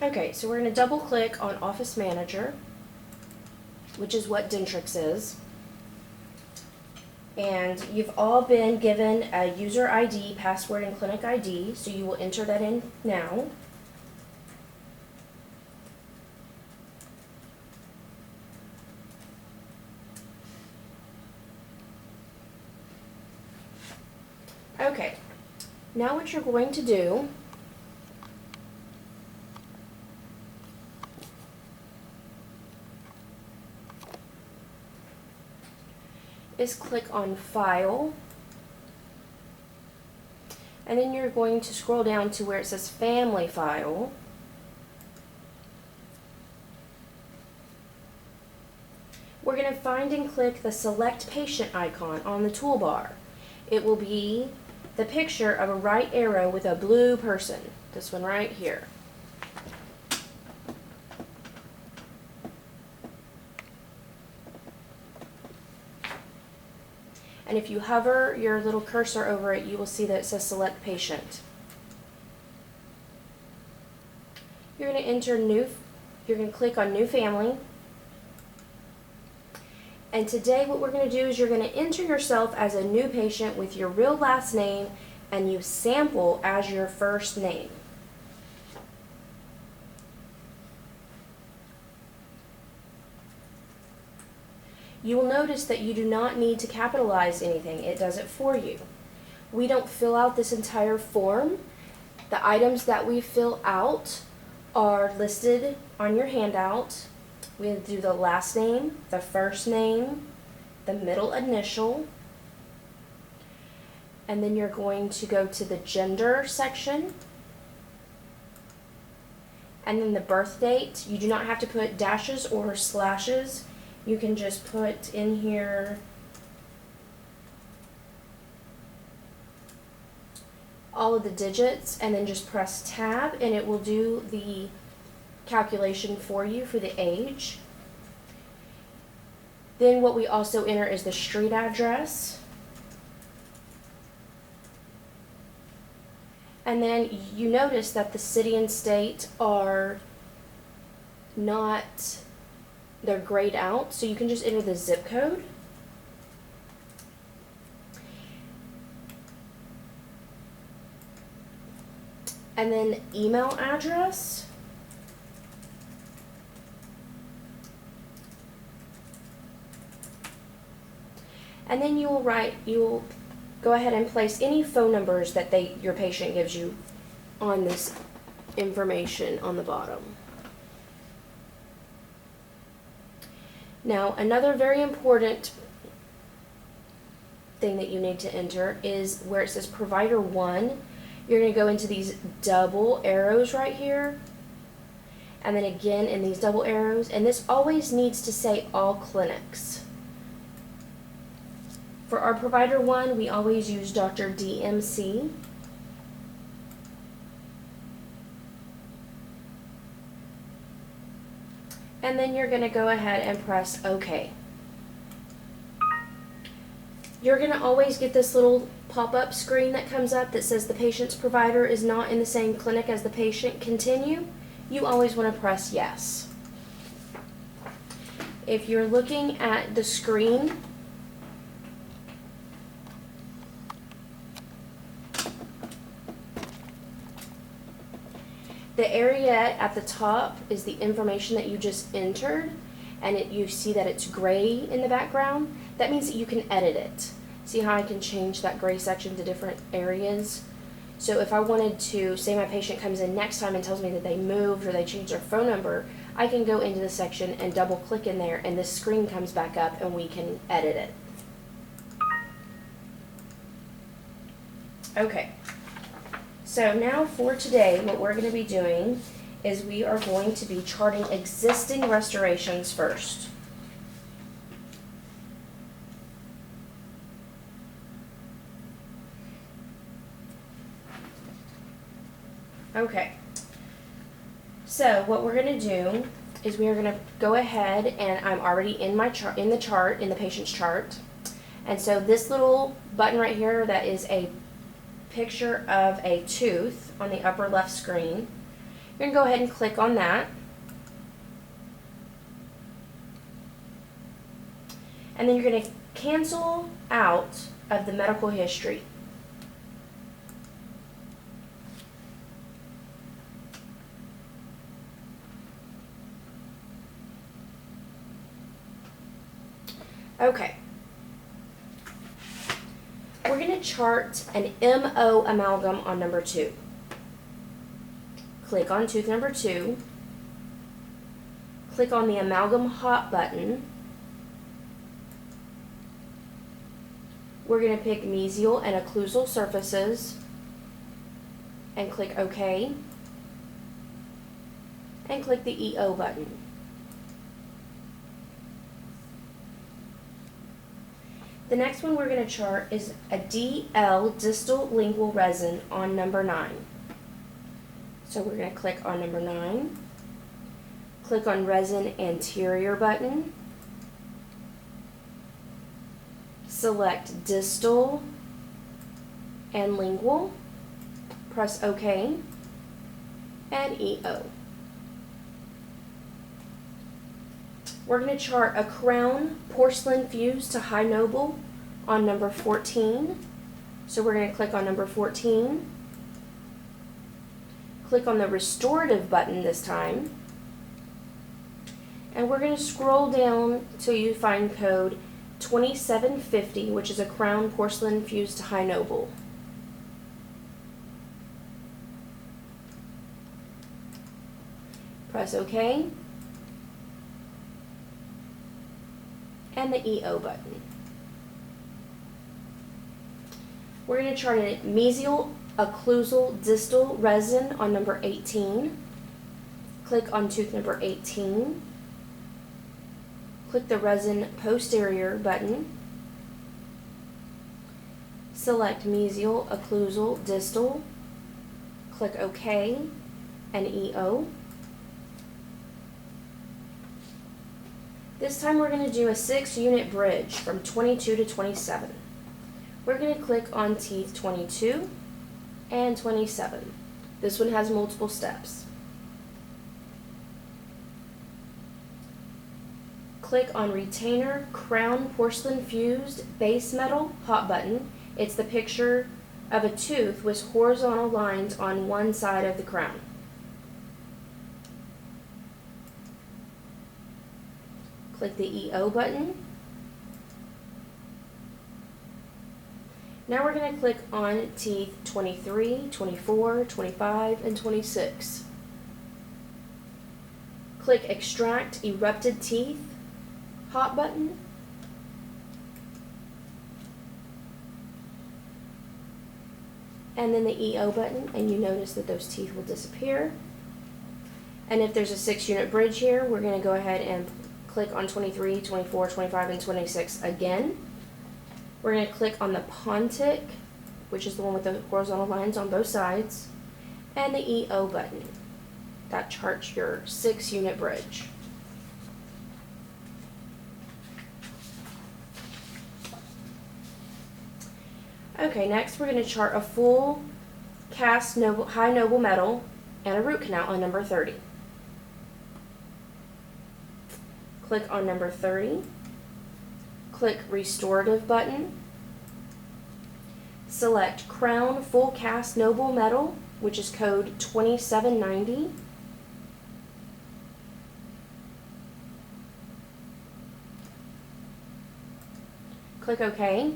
Okay, so we're going to double click on Office Manager, which is what Dentrix is. And you've all been given a user ID, password, and clinic ID, so you will enter that in now. Okay, now what you're going to do is click on File, and then you're going to scroll down to where it says Family File. We're going to find and click the Select Patient icon on the toolbar. It will be the picture of a right arrow with a blue person, this one right here. And if you hover your little cursor over it, you will see that it says Select Patient. You're going to enter you're going to click on New Family. And today what we're going to do is you're going to enter yourself as a new patient with your real last name and you sample as your first name. You will notice that you do not need to capitalize anything. It does it for you. We don't fill out this entire form. The items that we fill out are listed on your handout. We do the last name, the first name, the middle initial, and then you're going to go to the gender section, and then the birth date. You do not have to put dashes or slashes. You can just put in here all of the digits and then just press tab and it will do the calculation for you for the age. Then what we also enter is the street address. And then you notice that the city and state are not, they're grayed out, so you can just enter the zip code. And then email address. And then you will go ahead and place any phone numbers that your patient gives you on this information on the bottom. Now, another very important thing that you need to enter is where it says Provider 1. You're going to go into these double arrows right here, and then again in these double arrows, and this always needs to say all clinics. For our Provider 1, we always use Dr. DMC. And then you're going to go ahead and press OK. You're going to always get this little pop-up screen that comes up that says the patient's provider is not in the same clinic as the patient. Continue. You always want to press yes. If you're looking at the screen, the area at the top is the information that you just entered, and you see that it's gray in the background. That means that you can edit it. See how I can change that gray section to different areas? So if I wanted to, say my patient comes in next time and tells me that they moved or they changed their phone number, I can go into the section and double click in there and this screen comes back up and we can edit it. Okay. So now for today, what we're going to be doing is we are going to be charting existing restorations first. Okay. So what we're going to do is we are going to go ahead, and I'm already in my chart, in the patient's chart. And so this little button right here that is a picture of a tooth on the upper left screen. You're going to go ahead and click on that. And then you're going to cancel out of the medical history. Okay. We're going to chart an MO amalgam on number 2. Click on tooth number 2. Click on the amalgam hot button. We're going to pick mesial and occlusal surfaces and click OK. And click the EO button. The next one we're going to chart is a DL distal lingual resin on number 9. So we're going to click on number 9. Click on resin anterior button. Select distal and lingual. Press OK and EO. We're going to chart a crown porcelain fused to high noble on number 14. So we're going to click on number 14. Click on the restorative button this time. And we're going to scroll down till you find code 2750, which is a crown porcelain fused to high noble. Press OK. And the EO button. We're going to chart a mesial occlusal distal resin on number 18. Click on tooth number 18. Click the resin posterior button. Select mesial occlusal distal. Click OK and EO. This time we're going to do a 6-unit bridge from 22 to 27. We're going to click on teeth 22 and 27. This one has multiple steps. Click on retainer crown porcelain fused base metal hot button. It's the picture of a tooth with horizontal lines on one side of the crown. Click the EO button. Now we're going to click on teeth 23, 24, 25, and 26. Click Extract Erupted Teeth hot button. And then the EO button, and you notice that those teeth will disappear. And if there's a 6-unit bridge here, we're going to go ahead and click on 23, 24, 25, and 26 again. We're going to click on the Pontic, which is the one with the horizontal lines on both sides, and the EO button. That charts your 6-unit bridge. Okay, next we're going to chart a full cast high noble metal and a root canal on number 30. Click on number 30. Click Restorative button. Select Crown Full Cast Noble Metal, which is code 2790. Click OK.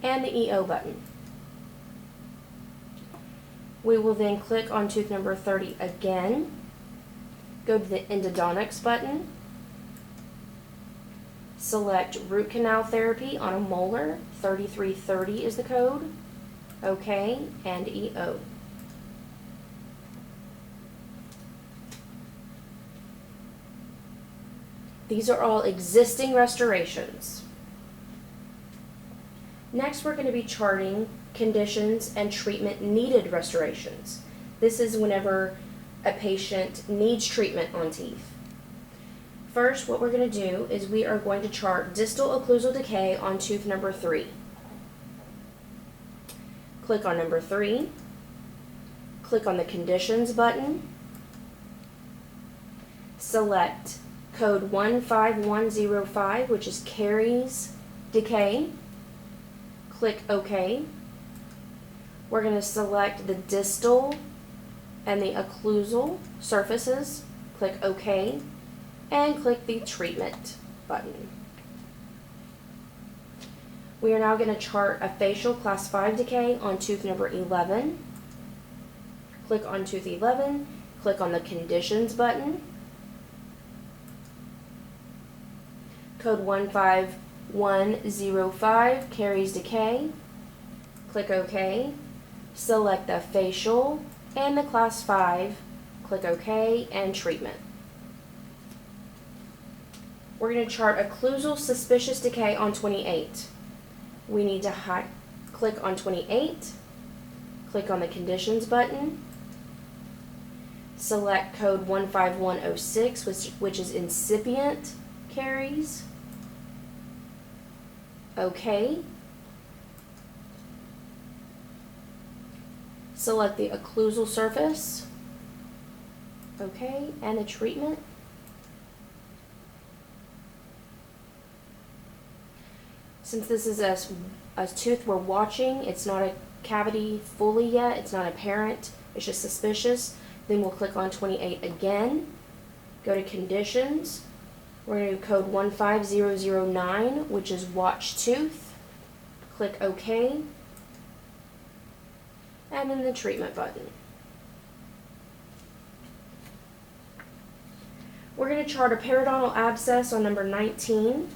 And the EO button. We will then click on tooth number 30 again. Go to the endodontics button. Select root canal therapy on a molar. 3330 is the code. OK and EO. These are all existing restorations. Next, we're going to be charting conditions and treatment needed restorations. This is whenever a patient needs treatment on teeth. First, what we're going to do is we are going to chart distal occlusal decay on tooth number 3. Click on number 3. click on the Conditions button, select code 15105, which is caries decay, click OK. We're going to select the distal and the occlusal surfaces, click OK, and click the Treatment button. We are now going to chart a facial class 5 decay on tooth number 11. Click on tooth 11, click on the Conditions button, code 15105, caries decay, click OK, select the facial and the class 5, click OK, and treatment. We're going to chart occlusal suspicious decay on 28. We need to click on 28, click on the Conditions button, select code 15106, which is incipient caries, OK. Select the occlusal surface, OK, and the treatment. Since this is a tooth we're watching, it's not a cavity fully yet, it's not apparent, it's just suspicious, then we'll click on 28 again, go to Conditions, we're going to do code 15009, which is watch tooth, click OK, and then the treatment button. We're going to chart a periodontal abscess on number 19.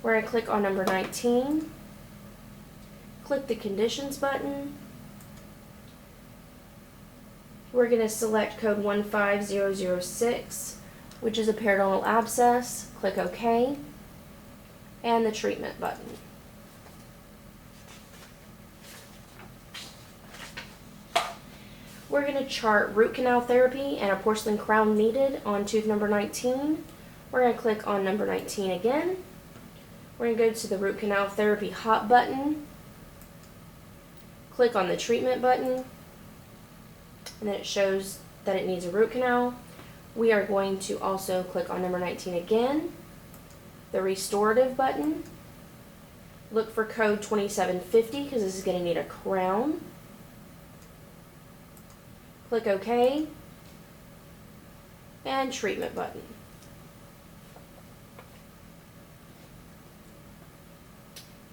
We're going to click on number 19, click the Conditions button. We're going to select code 15006, which is a periodontal abscess, click OK, and the treatment button. We're going to chart root canal therapy and a porcelain crown needed on tooth number 19. We're going to click on number 19 again. We're going to go to the root canal therapy hot button, click on the treatment button, and then it shows that it needs a root canal. We are going to also click on number 19 again, the restorative button, look for code 2750 because this is going to need a crown. Click OK, and treatment button.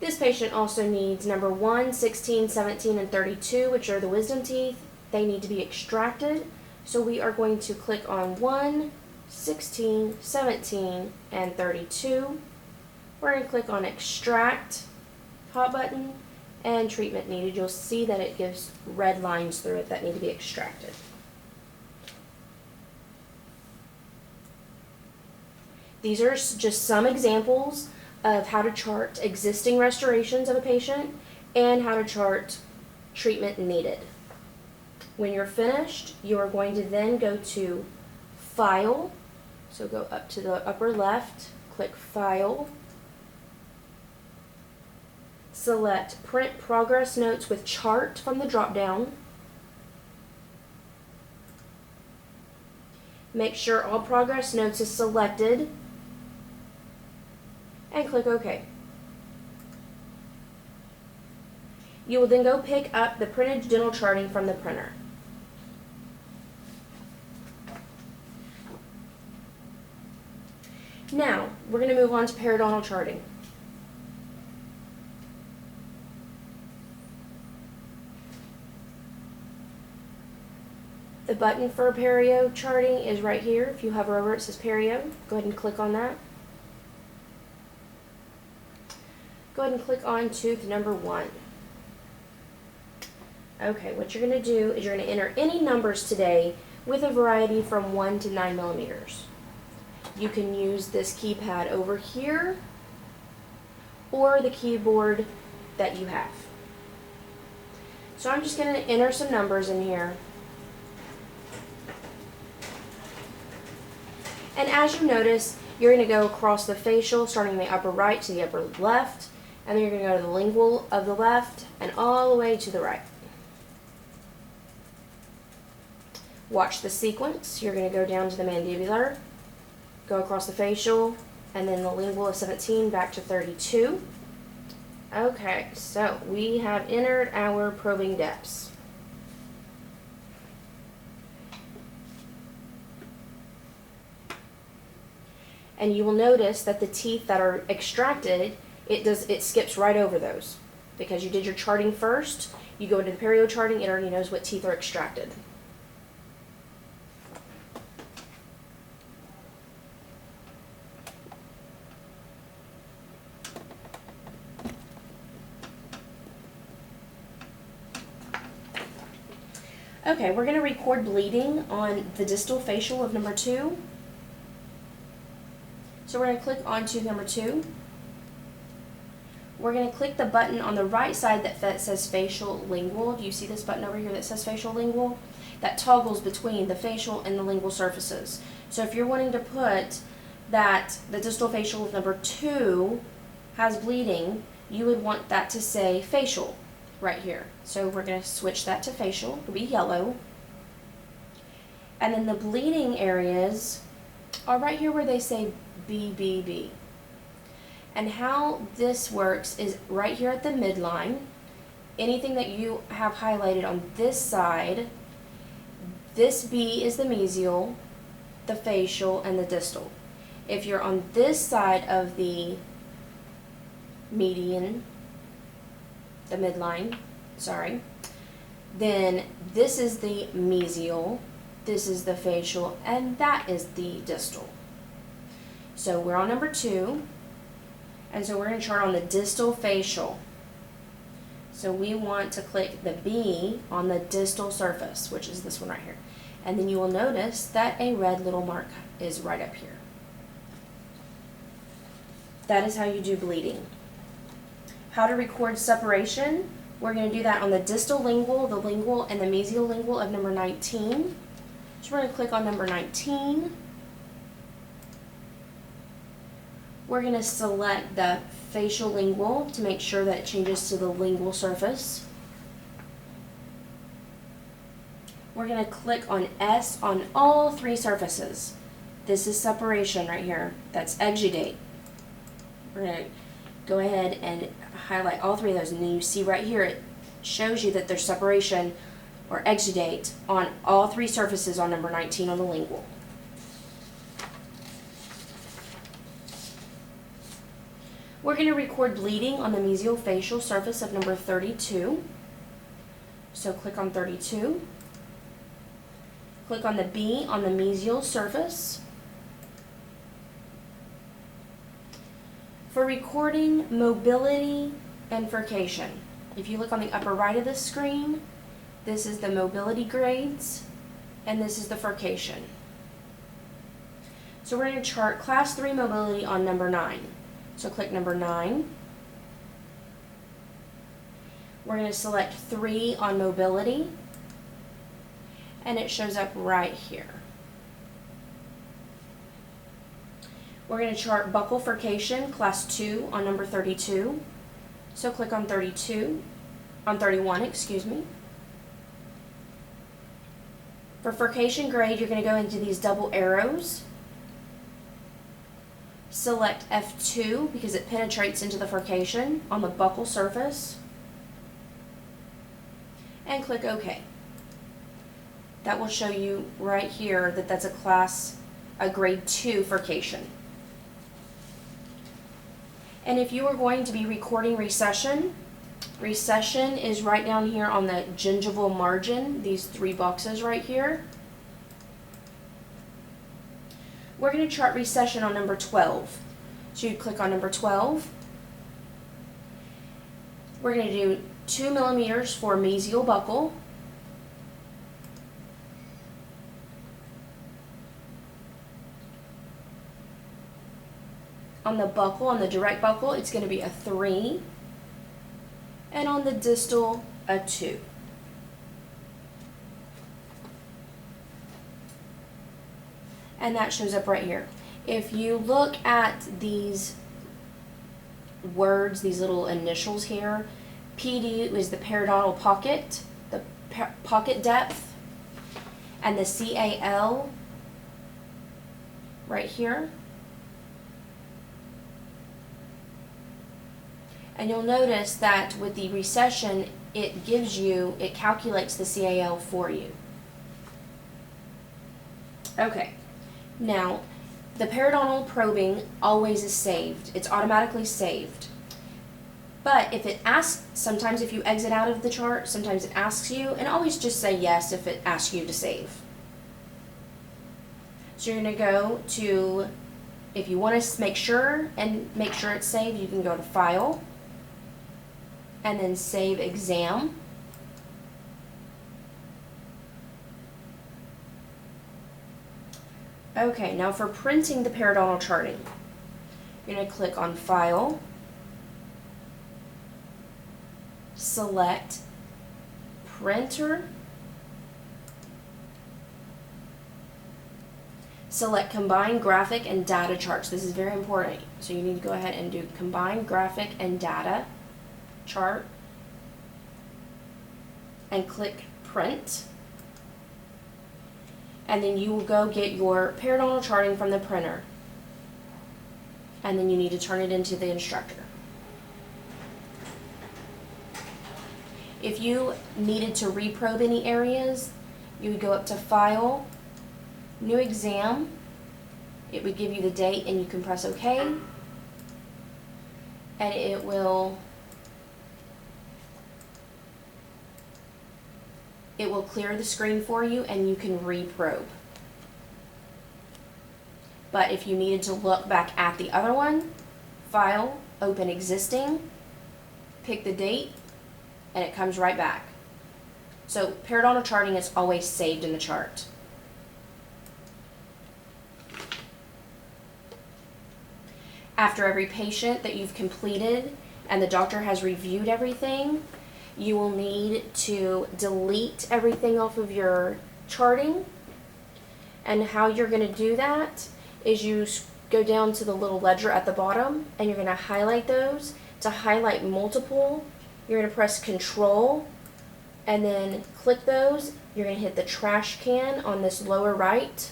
This patient also needs number 1, 16, 17, and 32, which are the wisdom teeth. They need to be extracted. So we are going to click on 1, 16, 17, and 32. We're going to click on Extract, hot button, and treatment needed. You'll see that it gives red lines through it that need to be extracted. These are just some examples of how to chart existing restorations of a patient and how to chart treatment needed. When you're finished, you are going to then go to File, so go up to the upper left, click File, select Print Progress Notes with Chart from the drop-down. Make sure all progress notes is selected and click OK. You will then go pick up the printed dental charting from the printer. Now, we're going to move on to periodontal charting. The button for perio charting is right here. If you hover over it, it says perio. Go ahead and click on that. Go ahead and click on tooth number 1. Okay, what you're going to do is you're going to enter any numbers today with a variety from 1 to 9 millimeters. You can use this keypad over here or the keyboard that you have. So I'm just going to enter some numbers in here. And as you notice, you're going to go across the facial, starting the upper right to the upper left, and then you're going to go to the lingual of the left and all the way to the right. Watch the sequence. You're going to go down to the mandibular, go across the facial, and then the lingual of 17 back to 32. Okay, so we have entered our probing depths. And you will notice that the teeth that are extracted, it skips right over those. Because you did your charting first, you go into the perio charting, it already knows what teeth are extracted. Okay, we're going to record bleeding on the distal facial of number 2. So we're going to click on tooth number 2. We're going to click the button on the right side that says facial lingual. Do you see this button over here that says facial lingual? That toggles between the facial and the lingual surfaces. So if you're wanting to put that the distal facial of number 2 has bleeding, you would want that to say facial right here. So we're going to switch that to facial. It'll be yellow. And then the bleeding areas are right here where they say BBB. And how this works is right here at the midline. Anything that you have highlighted on this side, this B is the mesial, the facial, and the distal. If you're on this side of the median, the midline, sorry, then this is the mesial, this is the facial, and that is the distal. So we're on number 2, and so we're going to chart on the distal facial. So we want to click the B on the distal surface, which is this one right here. And then you will notice that a red little mark is right up here. That is how you do bleeding. How to record separation. We're going to do that on the distal lingual, the lingual, and the mesial lingual of number 19. So we're going to click on number 19. We're going to select the facial lingual to make sure that it changes to the lingual surface. We're going to click on S on all 3 surfaces. This is separation right here. That's exudate. We're going to go ahead and highlight all 3 of those, and then you see right here it shows you that there's separation or exudate on all 3 surfaces on number 19 on the lingual. We're going to record bleeding on the mesial facial surface of number 32. So click on 32. Click on the B on the mesial surface. For recording mobility and furcation, if you look on the upper right of the screen, this is the mobility grades, and this is the furcation. So we're going to chart class 3 mobility on number 9. So click number 9. We're going to select 3 on mobility, and it shows up right here. We're going to chart buccal furcation, class 2 on number 32. So click on 31, excuse me. For furcation grade, you're going to go into these double arrows. Select F2 because it penetrates into the furcation on the buccal surface. And click OK. That will show you right here that that's a grade 2 furcation. And if you are going to be recording recession, recession is right down here on the gingival margin, these 3 boxes right here. We're going to chart recession on number 12. So you click on number 12. We're going to do 2 millimeters for mesial buccal. On the buccal, on the direct buccal, it's going to be a 3. And on the distal, a 2. And that shows up right here. If you look at these words, these little initials here, PD is the periodontal pocket, the pocket depth, and the CAL right here. And you'll notice that with the recession, it calculates the CAL for you. Okay, now the periodontal probing always is saved. It's automatically saved. But if it asks, sometimes if you exit out of the chart, sometimes it asks you, and always just say yes if it asks you to save. So you're going to go to, if you want to make sure it's saved, you can go to File, and then Save Exam. Okay, now for printing the periodontal charting, you're going to click on File, select Printer, select Combine Graphic and Data Charts. This is very important, so you need to go ahead and do Combine Graphic and Data Chart, and click Print. And then you will go get your periodontal charting from the printer. And then you need to turn it into the instructor. If you needed to reprobe any areas, you would go up to File, New Exam. It would give you the date and you can press OK. And it will clear the screen for you and you can reprobe. But if you needed to look back at the other one, File, Open Existing, pick the date, and it comes right back. So periodontal charting is always saved in the chart. After every patient that you've completed and the doctor has reviewed everything, you will need to delete everything off of your charting. And how you're going to do that is you go down to the little ledger at the bottom and you're going to highlight those. To highlight multiple, you're going to press Control and then click those. You're going to hit the trash can on this lower right.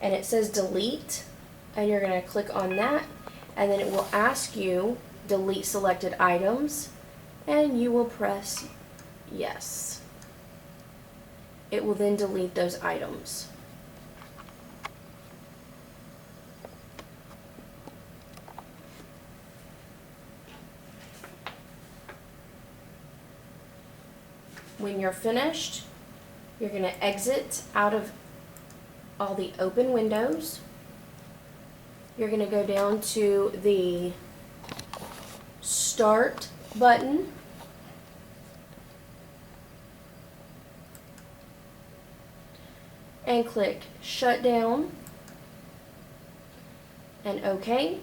And it says delete, and you're going to click on that, and then it will ask you delete selected items, and you will press yes. It will then delete those items. When you're finished, you're going to exit out of all the open windows. You're going to go down to the Start button. And click Shut Down and OK.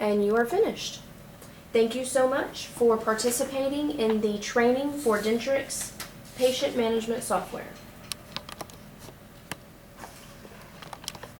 And you are finished. Thank you so much for participating in the training for Dentrix Patient Management Software.